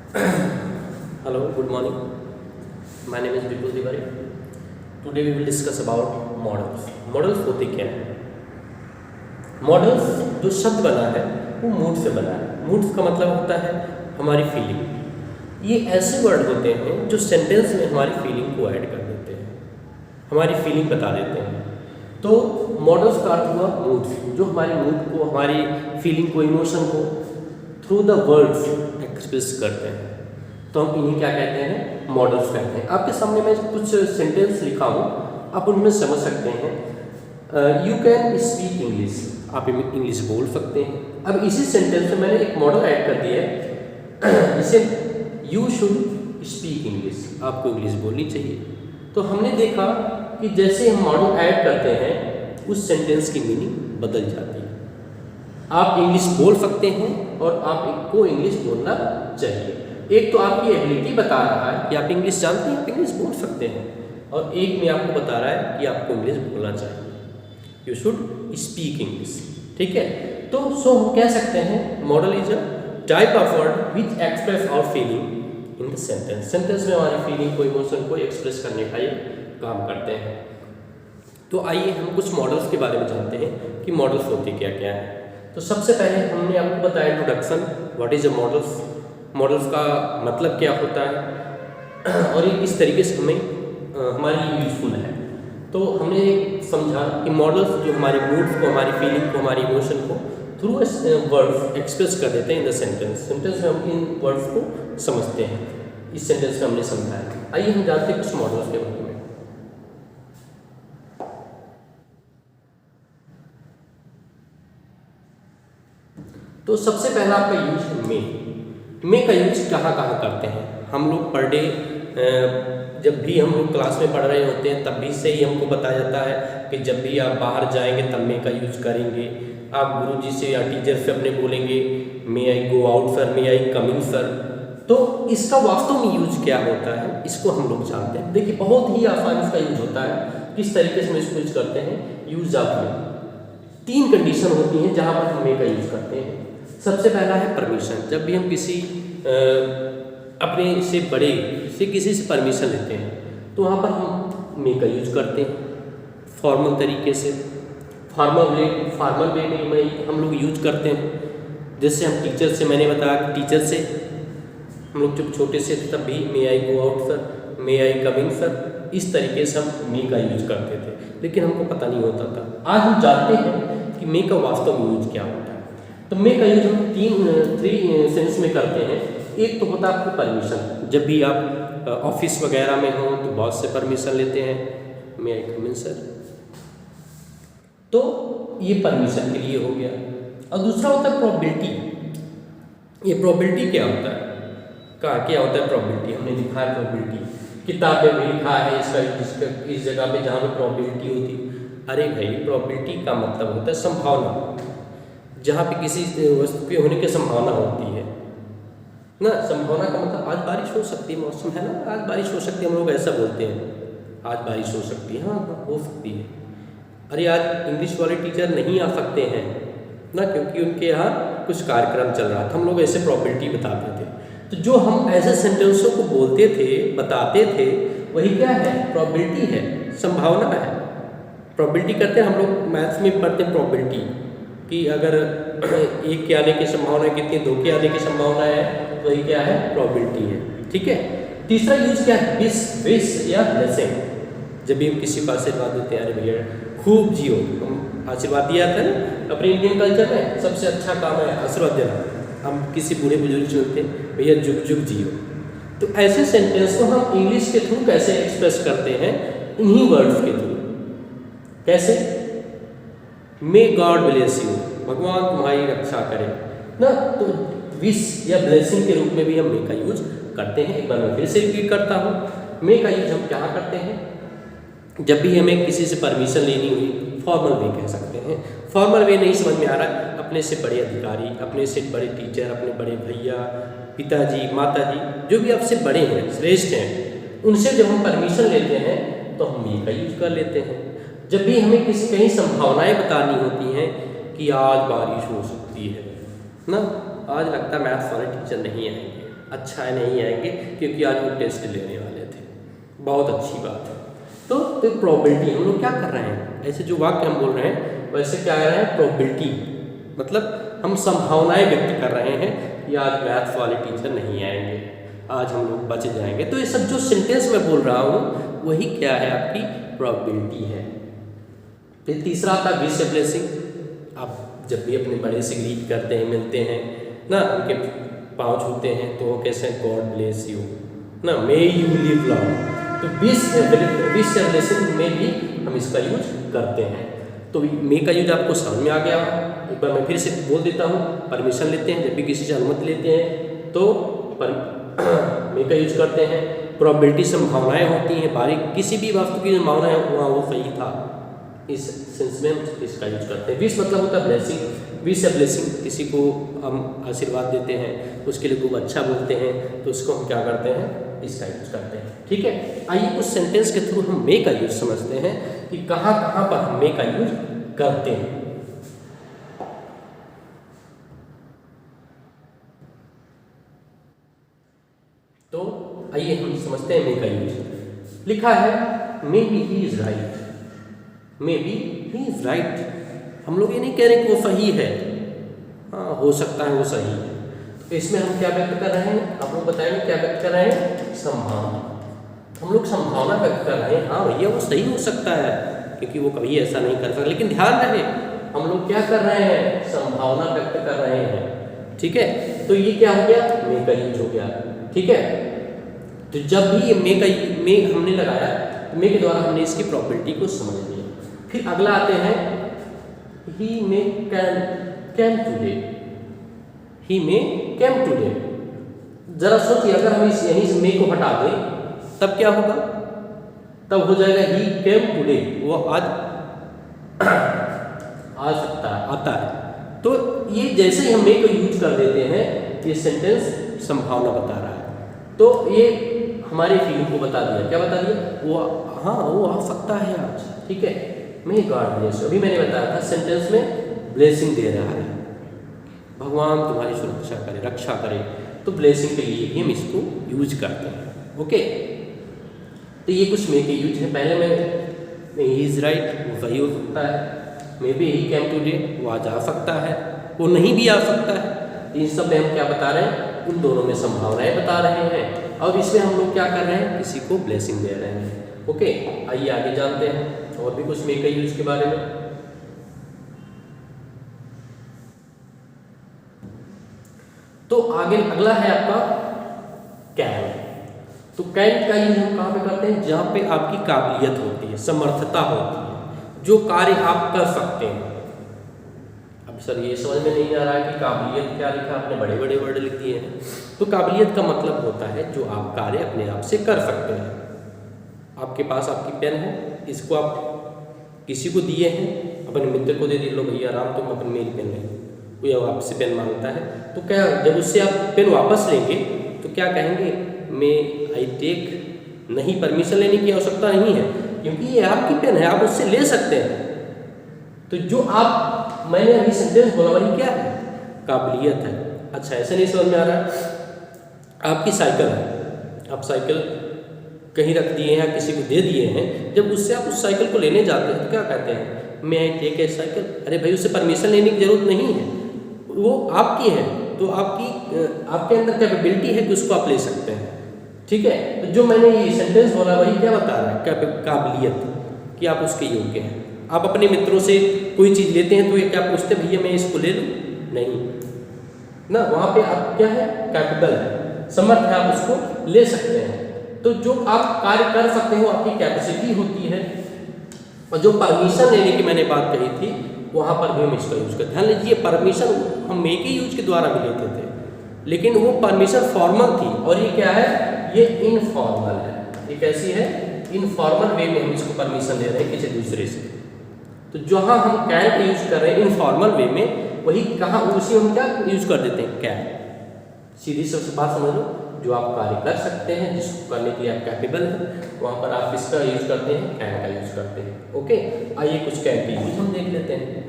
Hello, good morning. My name is Vipul Tiwari. Today we will discuss about models. Models होते क्या हैं? Models जो शब्द बना है वो मूड से बना है। मूड्स का मतलब होता है हमारी फीलिंग। ये ऐसे वर्ड होते हैं जो सेंटेंस में हमारी फीलिंग को ऐड कर देते हैं, हमारी फीलिंग बता देते हैं। तो मॉडल्स का अर्थ हुआ मूड्स, जो हमारी मूड को, हमारी फीलिंग को, इमोशन को थ्रू द वर्ड्स एक्सप्रेस करते हैं। तो हम इन्हें क्या कहते हैं? मॉडल्स कहते हैं। आपके सामने मैं कुछ सेंटेंस लिखा हूँ, आप उनमें समझ सकते हैं। यू कैन स्पीक इंग्लिश, आप इंग्लिश बोल सकते हैं। अब इसी सेंटेंस में मैंने एक मॉडल ऐड कर दिया है, इसे यू शुड स्पीक इंग्लिश, आपको इंग्लिश बोलनी चाहिए। तो हमने देखा कि जैसे हम मॉडल ऐड करते हैं उस सेंटेंस की मीनिंग बदल जाती है। आप इंग्लिश बोल सकते हैं और आपको इंग्लिश बोलना चाहिए। एक तो आपकी एबिलिटी बता रहा है कि आप इंग्लिश जानते हैं, आप इंग्लिश बोल सकते हैं, और एक में आपको बता रहा है कि आपको इंग्लिश बोलना चाहिए। यू शुड स्पीक इंग्लिश, ठीक है। तो हम कह सकते हैं modal is a type of word which express our feeling in the sentence. Sentence में हमारी फीलिंग को, इमोशन को एक्सप्रेस करने का ये काम करते हैं। तो आइए हम कुछ मॉडल्स के बारे में जानते हैं कि मॉडल्स होते क्या क्या हैं। तो सबसे पहले हमने आपको बताया introduction, what is a models, models का मतलब क्या होता है और ये किस तरीके से हमें हमारे लिए यूजफुल है। तो हमने समझा कि मॉडल्स जो हमारे मूड्स को, हमारी फीलिंग को, हमारी इमोशन को थ्रू वर्ड्स एक्सप्रेस कर देते हैं इन द सेंटेंस। सेंटेंस में हम इन वर्ड्स को समझते हैं। इस सेंटेंस में हमने समझाया। आइए हम जानते हैं कुछ मॉडल्स के बारे में। तो सबसे पहला आपका यूज है मे का यूज कहाँ कहाँ करते हैं हम लोग? पर डे जब भी हम लोग क्लास में पढ़ रहे होते हैं तब भी से ही हमको बताया जाता है कि जब भी आप बाहर जाएंगे तब मे का यूज करेंगे। आप गुरुजी से या टीचर से अपने बोलेंगे मे आई गो आउट सर, मे आई कम इन सर। तो इसका वास्तव में यूज क्या होता है इसको हम लोग जानते हैं। देखिए बहुत ही आसान इसका यूज होता है। किस तरीके से हम इसको यूज करते हैं? Use of May. 3 कंडीशन होती हैं जहाँ पर हम मे का यूज करते हैं। सबसे पहला है परमिशन। जब भी हम किसी अपने से बड़े से किसी से परमिशन लेते हैं तो वहाँ पर हम मे का यूज करते हैं फॉर्मल तरीके से। फॉर्मल वे में हम लोग यूज करते हैं। जैसे हम टीचर से, मैंने बताया कि टीचर से हम लोग जब छोटे से थे तब भी मे आई गो आउट सर, मे आई कम इन सर, इस तरीके से हम मे का यूज करते थे, लेकिन हमको पता नहीं होता था। आज हम जानते हैं कि मे का वास्तव में यूज क्या होता है। तो मे का यूज हम 3 सेंस में करते हैं। एक तो होता है आपको परमिशन। जब भी आप ऑफिस वगैरह में हो तो बॉस से परमिशन लेते हैं, मे आई कम इन सर, तो ये परमिशन के लिए हो गया। और दूसरा होता है प्रोबेबिलिटी। ये प्रोबेबिलिटी क्या होता है? क्या होता है प्रोबेबिलिटी? हमने लिखा है प्रोबेबिलिटी, किताब में भी लिखा है इसका इस जगह पे जहाँ पे प्रोबेबिलिटी होती है। अरे भाई, प्रोबेबिलिटी का मतलब होता है संभावना। जहाँ पे किसी वस्तु के होने की संभावना होती है ना। संभावना का मतलब आज बारिश हो सकती है, मौसम है ना, आज बारिश हो सकती है, हम लोग ऐसा बोलते हैं, आज बारिश हो सकती है, हाँ हो सकती है। अरे आज इंग्लिश वाले टीचर नहीं आ सकते हैं ना, क्योंकि उनके यहाँ कुछ कार्यक्रम चल रहा था, हम लोग ऐसे प्रोबेबिलिटी बताते थे। तो जो हम ऐसे सेंटेंसों को बोलते थे, बताते थे, वही क्या है? प्रोबेबिलिटी है, संभावना है। प्रोबेबिलिटी करते हैं हम लोग, मैथ्स में पढ़ते हैं प्रोबेबिलिटी कि अगर 1 के आने की संभावना कितनी, 2 के आने की संभावना है, तो ये क्या है? प्रोबेबिलिटी है, ठीक है। तीसरा यूज क्या है? विश या ब्लेसिंग। जब भी हम किसी को आशीर्वाद देते हैं, अरे भैया खूब जियो, हम आशीर्वाद दिया था ना अपने इंडियन कल्चर में, सबसे अच्छा काम है आशीर्वाद देना। हम किसी बूढ़े बुजुर्ग से बोलते हैं भैया जुग जुग जियो। तो ऐसे सेंटेंस को हम इंग्लिश के थ्रू कैसे एक्सप्रेस करते हैं? इन्हीं वर्ड्स के थ्रू। कैसे? मे गॉड ब्लेस यू, भगवान तुम्हारी रक्षा करे ना। तो विश या ब्लेसिंग के रूप में भी हम मे का यूज करते हैं। एक बार मैं फिर से रिपीट करता हूँ, मे का यूज हम क्या करते हैं? जब भी हमें किसी से परमिशन लेनी हुई, फॉर्मल वे कह सकते हैं। फॉर्मल वे नहीं समझ में आ रहा, अपने से बड़े अधिकारी, अपने से बड़े टीचर, अपने बड़े भैया, पिताजी, माताजी, जो भी आपसे बड़े हैं, श्रेष्ठ हैं, उनसे जब हम परमिशन लेते हैं तो हम मे का यूज कर लेते हैं। जब भी हमें कहीं संभावनाएं बतानी होती हैं कि आज बारिश हो सकती है ना, आज लगता है मैथ्स वाले टीचर नहीं आएंगे, अच्छा है नहीं आएंगे क्योंकि आज वो टेस्ट लेने वाले थे। बहुत अच्छी बात है। तो प्रोबेबिलिटी हम लोग क्या कर रहे हैं, ऐसे जो वाक्य हम बोल रहे हैं वैसे क्या कर रहे हैं, प्रोबेबिलिटी मतलब हम संभावनाएं व्यक्त कर रहे हैं कि आज मैथ्स वाले टीचर नहीं आएंगे, आज हम लोग बच जाएंगे। तो ये सब जो सेंटेंस मैं बोल रहा हूँ वही क्या है, आपकी प्रोबेबिलिटी है। फिर तीसरा आता है विश ब्लेसिंग। आप जब भी अपने बड़े से ग्रीट करते हैं, मिलते हैं ना, उनके पाँव छूते हैं तो वो कैसे गॉड ब्लेस यू ना, मे यू लिव लॉन्ग। तो विश ब्लेसिंग में भी हम इसका यूज करते हैं। तो मे का यूज आपको समझ में आ गया। एक बार मैं फिर से बोल देता हूँ, परमिशन लेते हैं, जब भी किसी से अनुमति लेते हैं तो मे का यूज करते हैं। प्रोबेबिलिटी संभावनाएं होती हैं, बारीक किसी भी वस्तु की संभावना है वहाँ वो सही था, इस सेंस में हम इसका यूज करते हैं। विश मतलब होता है ब्लेसिंग। विश या ब्लेसिंग, किसी को हम आशीर्वाद देते हैं, उसके लिए खूब अच्छा बोलते हैं तो उसको हम क्या करते हैं, इसका यूज करते हैं। ठीक है, आइए कुछ सेंटेंस के थ्रू हम मे का यूज समझते हैं कि कहाँ कहाँ पर हम मे का यूज करते हैं। तो आइए हम समझते हैं मे का यूज। लिखा है may be he is right, may be he is right. हम लोग ये नहीं कह रहे कि वो सही है, हाँ हो सकता है वो सही है। तो इसमें हम क्या व्यक्त कर रहे हैं, आप लोग बताएंगे क्या व्यक्त कर रहे हैं, संभावना। हम लोग संभावना व्यक्त कर रहे हैं, हाँ भैया वो सही हो सकता है क्योंकि वो कभी ऐसा नहीं कर सकता। लेकिन ध्यान रहे हम लोग क्या कर रहे हैं, संभावना व्यक्त कर रहे हैं। ठीक है, तो ये क्या हो गया, मे का यूज हो गया। ठीक है, तो जब भी ये मे हमने लगाया तो मे के द्वारा हमने इसकी प्रॉपर्टी को समझ लिया। फिर अगला आते हैं ही मे कैम टुडे, ही मे कैम टुडे। जरा सोचिए, अगर हम इस यहीं से मे को हटा दें तब क्या होगा, तब हो जाएगा ही कैम टुडे, वो आज आ सकता है, आता है। तो ये जैसे ही हम मे को यूज कर देते हैं ये सेंटेंस संभावना बता रहा है। तो ये हमारी फीलिंग को बता दिया, क्या बता दिया, वो हाँ वो आ सकता है आज। ठीक है, मे गॉड ब्लेस यू, अभी मैंने बताया था सेंटेंस में ब्लेसिंग दे रहा है, भगवान तुम्हारी सुरक्षा करे, रक्षा करे। तो ब्लेसिंग के लिए भी हम इसको यूज करते हैं। ओके, तो ये कुछ मे के यूज है। पहले में ही इज राइट, वो सही हो सकता है। May be he cam today, वो आज आ सकता है, वो नहीं भी आ सकता है। इन सब में हम क्या बता रहे हैं, उन दोनों में संभावनाएं बता रहे हैं और इसमें हम लोग क्या कर रहे हैं, किसी को ब्लेसिंग दे रहे हैं। ओके, आइए आगे जानते हैं और भी कुछ मे के यूज के बारे में। तो आगे अगला है आपका कैन। तो कैन का यूज हम कहाँ पे करते हैं, जहाँ पे आपकी काबिलियत होती है, समर्थता होती है, जो कार्य आप कर सकते हैं। अब सर ये समझ में नहीं आ रहा है कि काबिलियत क्या लिखा, आपने बड़े बड़े वर्ड लिख दिए हैं। तो काबिलियत का मतलब होता है जो आप कार्य अपने आप से कर सकते हैं। आपके पास आपकी पेन है, इसको आप किसी को दिए हैं, अपने मित्र को दे दिए, लो भैया राम तुम अपनी मेरी पेन ले, कोई अब आपसे पेन मांगता है तो क्या, जब उससे आप पेन वापस लेंगे तो क्या कहेंगे, मैं आई टेक, नहीं परमिशन लेने की आवश्यकता नहीं है क्योंकि ये आपकी पेन है, आप उससे ले सकते हैं। तो जो आप मैंने अभी सेंटेंस बोला वही क्या है, काबिलियत है। अच्छा ऐसे नहीं समझ में आ रहा है, आपकी साइकिल है, आप साइकिल कहीं रख दिए हैं या किसी को दे दिए हैं, जब उससे आप उस साइकिल को लेने जाते हैं तो क्या कहते हैं, मैं आई टेक ए साइकिल। अरे भाई उससे परमिशन लेने की जरूरत नहीं है, वो आपकी है, तो आपके अंदर कैपेबिलिटी है कि उसको आप ले सकते हैं। ठीक है, तो जो मैंने ये सेंटेंस बोला वही क्या बता रहा है, काबिलियत, कि आप उसके योग्य हैं। आप अपने मित्रों से कोई चीज़ लेते हैं तो ये क्या पूछते हैं, भैया मैं इसको ले लूँ, नहीं ना, वहाँ पे आप क्या है, कैपेबल है, समर्थ है, आप उसको ले सकते हैं। तो जो आप कार्य कर सकते हो आपकी कैपेसिटी होती है। और जो परमिशन लेने की मैंने बात कही थी वहाँ पर भी हम इसका यूज करते हैं। ध्यान लीजिए, परमिशन हम मे के यूज के द्वारा भी लेते थे, लेकिन वो परमिशन फॉर्मल थी और ये क्या है, ये इनफॉर्मल है। ये कैसी है, इनफॉर्मल वे में हम इसको परमिशन ले रहे हैं किसी दूसरे से। तो जहाँ हम कैन का यूज कर रहे हैं इनफॉर्मल वे में, वही कहाँ उसी हम क्या यूज कर देते हैं, कैन। सीधी सबसे बात समझ लो, जो आप कार्य कर सकते हैं, जिसको करने के लिए आप कैपेबल हैं, वहाँ पर आप किसका यूज करते हैं, कैन का यूज करते हैं। ओके, आइए कुछ कैन के यूज हम देख लेते हैं।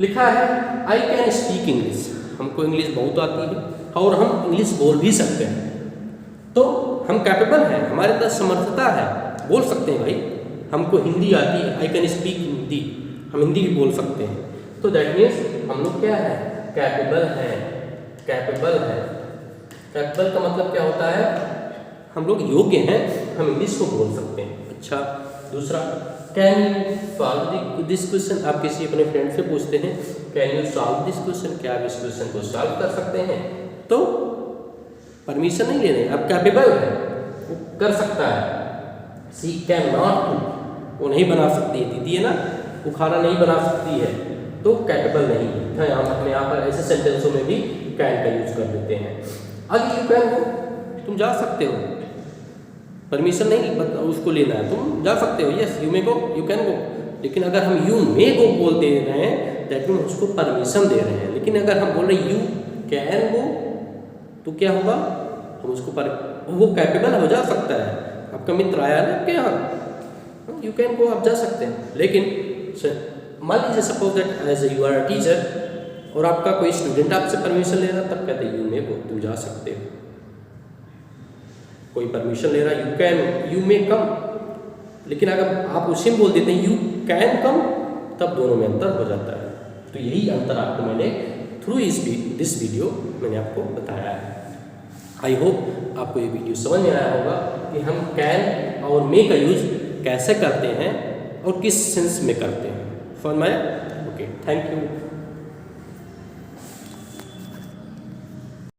लिखा है आई कैन स्पीक इंग्लिश, हमको इंग्लिश बहुत आती है और हम इंग्लिश बोल भी सकते हैं। तो हम कैपेबल हैं, हमारे अंदर समर्थता है, बोल सकते हैं भाई। हमको हिंदी आती है, आई कैन स्पीक हिंदी, हम हिंदी भी बोल सकते हैं। तो दैट मीन्स हम लोग क्या है, कैपेबल हैं। कैपेबल है, कैपेबल का मतलब क्या होता है, हम लोग योग्य हैं, हम इंग्लिश को बोल सकते हैं। अच्छा, दूसरा, can you solve this question. आप किसी अपने फ्रेंड से पूछते हैं can you solve this question, क्या आप इस क्वेश्चन को सॉल्व कर सकते हैं, तो परमिशन नहीं ले रहे, आप कैपेबल है, वो कर सकता है। सी कैन नॉट कुक, वो नहीं बना सकती है, दीदी है ना, वो खाना नहीं बना सकती है, तो कैपेबल नहीं है। हम अपने यहाँ पर ऐसे सेंटेंसों में भी कैन का यूज कर देते हैं। अगर यू कैन गो, तुम जा सकते हो, परमिशन नहीं उसको लेना है, तुम जा सकते हो, yes you may go, you can go. लेकिन अगर हम यू मे गो बोल दे रहे हैं दैट मीन उसको परमिशन दे रहे हैं। लेकिन अगर हम बोल रहे हैं यू कैन गो, तो क्या होगा, हम उसको वो कैपेबल हो जा सकता है। आपका मित्र आया ना आपके यहाँ, यू कैन गो, आप जा सकते हैं। लेकिन मान लीजिए suppose that as you are a teacher और आपका कोई स्टूडेंट आपसे परमिशन ले रहा, तब कहते हैं यू मे गो, तुम जा सकते हो। कोई परमिशन ले रहा है, यू कैन, यू मे कम, लेकिन अगर आप उसी में बोल देते हैं यू कैन कम, तब दोनों में अंतर हो जाता है। तो यही अंतर आपको मैंने थ्रू दिस वीडियो मैंने आपको बताया है। आई होप आपको ये वीडियो समझ में आया होगा कि हम कैन और मे का यूज कैसे करते हैं और किस सेंस में करते हैं। समझ में आया? Okay, thank you.